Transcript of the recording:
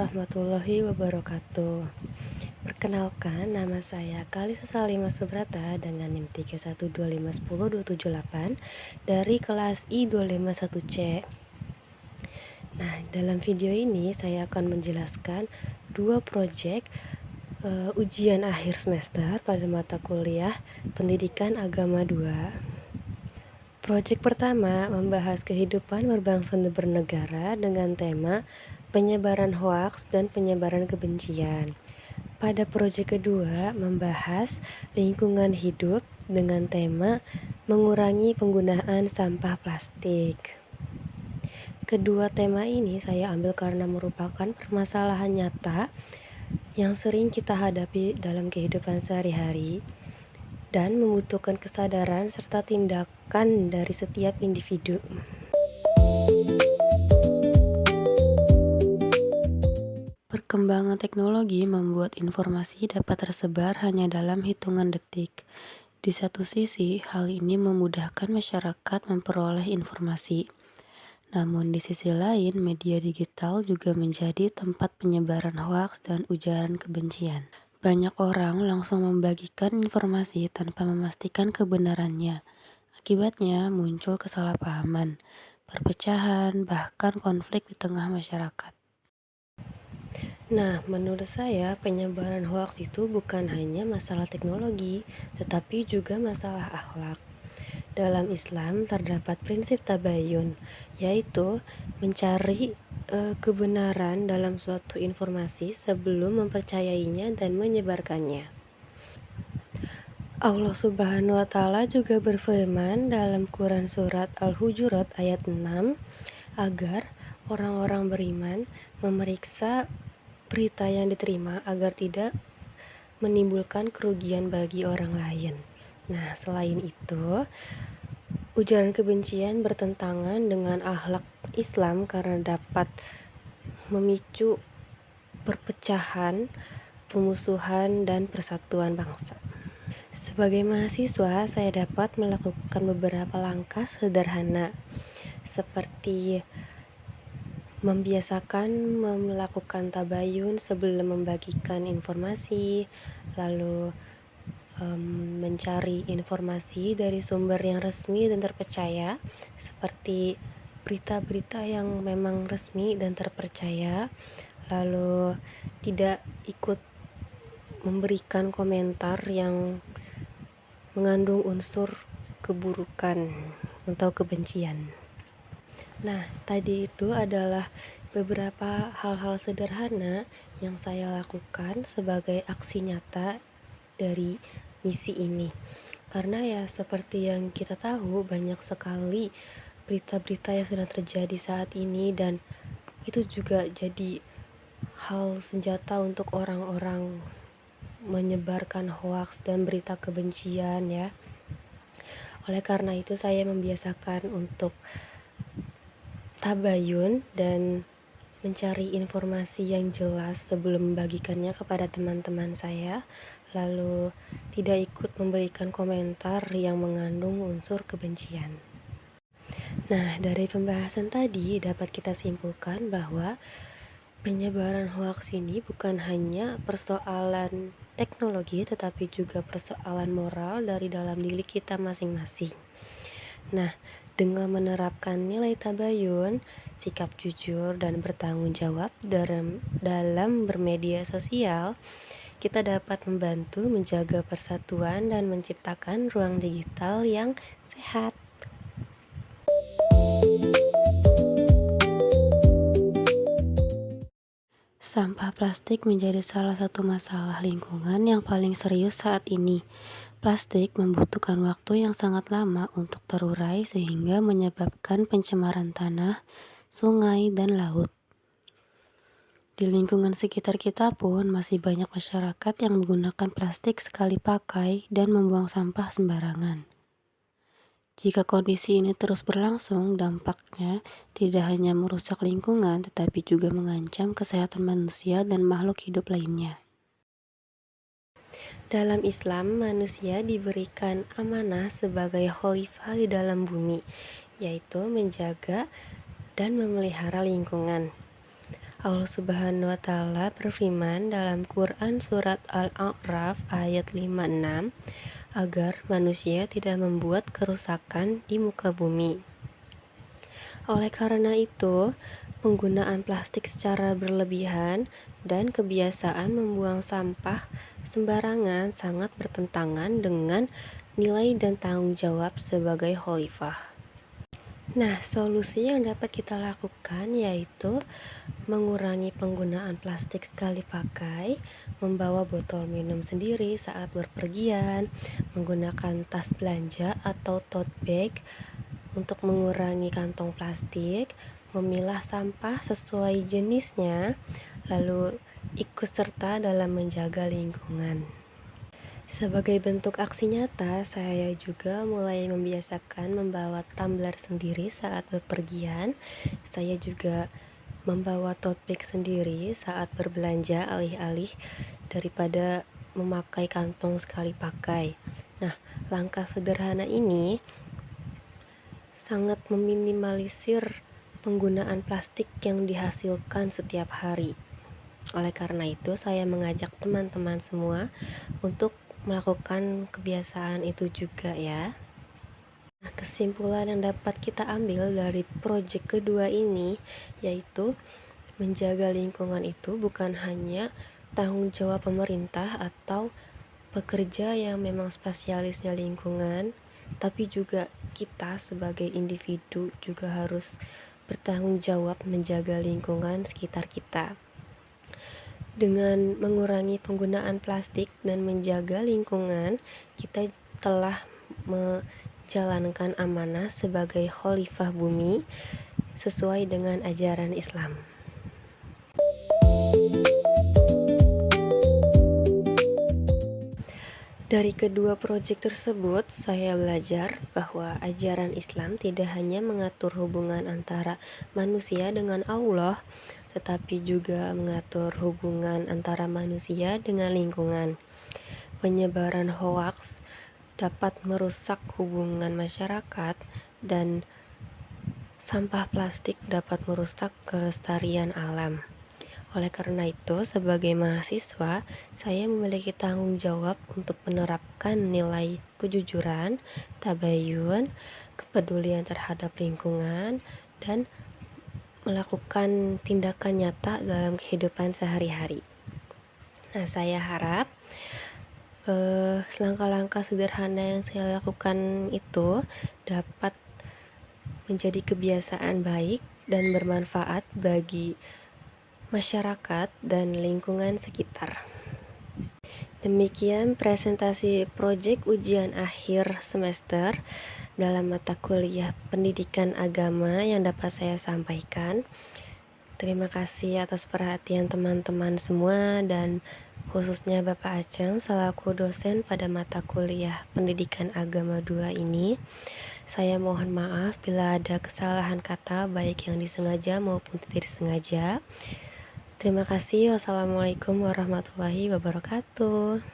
warahmatullahi wabarakatuh. Perkenalkan, nama saya Kalisa Salima Subrata dengan NIM 312510278 dari kelas I251C. Nah, dalam video ini saya akan menjelaskan dua proyek ujian akhir semester pada mata kuliah Pendidikan Agama 2. Proyek pertama membahas kehidupan berbangsa dan bernegara dengan tema penyebaran hoaks dan penyebaran kebencian. Pada proyek kedua membahas lingkungan hidup dengan tema mengurangi penggunaan sampah plastik. Kedua tema ini saya ambil karena merupakan permasalahan nyata yang sering kita hadapi dalam kehidupan sehari-hari dan membutuhkan kesadaran serta tindakan dari setiap individu. Perkembangan teknologi membuat informasi dapat tersebar hanya dalam hitungan detik. Di satu sisi, hal ini memudahkan masyarakat memperoleh informasi. Namun di sisi lain, media digital juga menjadi tempat penyebaran hoaks dan ujaran kebencian. Banyak orang langsung membagikan informasi tanpa memastikan kebenarannya. Akibatnya muncul kesalahpahaman, perpecahan, bahkan konflik di tengah masyarakat. Nah, menurut saya penyebaran hoaks itu bukan hanya masalah teknologi, tetapi juga masalah akhlak. Dalam Islam terdapat prinsip tabayun, yaitu mencari kebenaran dalam suatu informasi sebelum mempercayainya dan menyebarkannya. Allah Subhanahu wa Ta'ala juga berfirman dalam Quran Surat Al-Hujurat ayat 6 agar orang-orang beriman memeriksa berita yang diterima agar tidak menimbulkan kerugian bagi orang lain. Nah, selain itu, ujaran kebencian bertentangan dengan akhlak Islam karena dapat memicu perpecahan, pemusuhan, dan persatuan bangsa. Sebagai mahasiswa, saya dapat melakukan beberapa langkah sederhana seperti membiasakan melakukan tabayun sebelum membagikan informasi, lalu mencari informasi dari sumber yang resmi dan terpercaya, seperti berita-berita yang memang resmi dan terpercaya, lalu tidak ikut memberikan komentar yang mengandung unsur keburukan atau kebencian. Nah, tadi itu adalah beberapa hal-hal sederhana yang saya lakukan sebagai aksi nyata dari misi ini. Karena ya seperti yang kita tahu, banyak sekali berita-berita yang sedang terjadi saat ini, dan itu juga jadi hal senjata untuk orang-orang menyebarkan hoaks dan berita kebencian ya. Oleh karena itu saya membiasakan untuk tabayun dan mencari informasi yang jelas sebelum membagikannya kepada teman-teman saya, lalu tidak ikut memberikan komentar yang mengandung unsur kebencian. Nah, dari pembahasan tadi dapat kita simpulkan bahwa penyebaran hoaks ini bukan hanya persoalan teknologi, tetapi juga persoalan moral dari dalam diri kita masing-masing. Nah, dengan menerapkan nilai tabayun, sikap jujur, dan bertanggung jawab dalam bermedia sosial, kita dapat membantu menjaga persatuan dan menciptakan ruang digital yang sehat. Sampah plastik menjadi salah satu masalah lingkungan yang paling serius saat ini. Plastik membutuhkan waktu yang sangat lama untuk terurai sehingga menyebabkan pencemaran tanah, sungai, dan laut. Di lingkungan sekitar kita pun masih banyak masyarakat yang menggunakan plastik sekali pakai dan membuang sampah sembarangan. Jika kondisi ini terus berlangsung, dampaknya tidak hanya merusak lingkungan, tetapi juga mengancam kesehatan manusia dan makhluk hidup lainnya. Dalam Islam, manusia diberikan amanah sebagai khalifah di dalam bumi, yaitu menjaga dan memelihara lingkungan. Allah Subhanahu wa taala berfirman dalam Quran surat Al-A'raf ayat 56 agar manusia tidak membuat kerusakan di muka bumi. Oleh karena itu, penggunaan plastik secara berlebihan dan kebiasaan membuang sampah sembarangan sangat bertentangan dengan nilai dan tanggung jawab sebagai khalifah. Nah, solusi yang dapat kita lakukan yaitu mengurangi penggunaan plastik sekali pakai, membawa botol minum sendiri saat berpergian, menggunakan tas belanja atau tote bag untuk mengurangi kantong plastik, memilah sampah sesuai jenisnya, lalu ikut serta dalam menjaga lingkungan. Sebagai bentuk aksi nyata, saya juga mulai membiasakan membawa tumbler sendiri saat bepergian. Saya juga membawa tote bag sendiri saat berbelanja alih-alih daripada memakai kantong sekali pakai. Nah, langkah sederhana ini sangat meminimalisir penggunaan plastik yang dihasilkan setiap hari. Oleh karena itu, saya mengajak teman-teman semua untuk melakukan kebiasaan itu juga ya. Nah, kesimpulan yang dapat kita ambil dari proyek kedua ini yaitu menjaga lingkungan itu bukan hanya tanggung jawab pemerintah atau pekerja yang memang spesialisnya lingkungan, tapi juga kita sebagai individu juga harus bertanggung jawab menjaga lingkungan sekitar kita. Dengan mengurangi penggunaan plastik dan menjaga lingkungan, kita telah menjalankan amanah sebagai khalifah bumi sesuai dengan ajaran Islam. Dari kedua proyek tersebut, saya belajar bahwa ajaran Islam tidak hanya mengatur hubungan antara manusia dengan Allah, tetapi juga mengatur hubungan antara manusia dengan lingkungan. Penyebaran hoaks dapat merusak hubungan masyarakat dan sampah plastik dapat merusak kelestarian alam. Oleh karena itu, sebagai mahasiswa, saya memiliki tanggung jawab untuk menerapkan nilai kejujuran, tabayun, kepedulian terhadap lingkungan, dan melakukan tindakan nyata dalam kehidupan sehari-hari. Nah, saya harap langkah-langkah sederhana yang saya lakukan itu dapat menjadi kebiasaan baik dan bermanfaat bagi masyarakat dan lingkungan sekitar. Demikian presentasi proyek ujian akhir semester dalam mata kuliah Pendidikan Agama yang dapat saya sampaikan. Terima kasih atas perhatian teman-teman semua dan khususnya Bapak Aceng selaku dosen pada mata kuliah Pendidikan Agama 2 ini. Saya mohon maaf bila ada kesalahan kata baik yang disengaja maupun tidak disengaja. Terima kasih. Wassalamualaikum warahmatullahi wabarakatuh.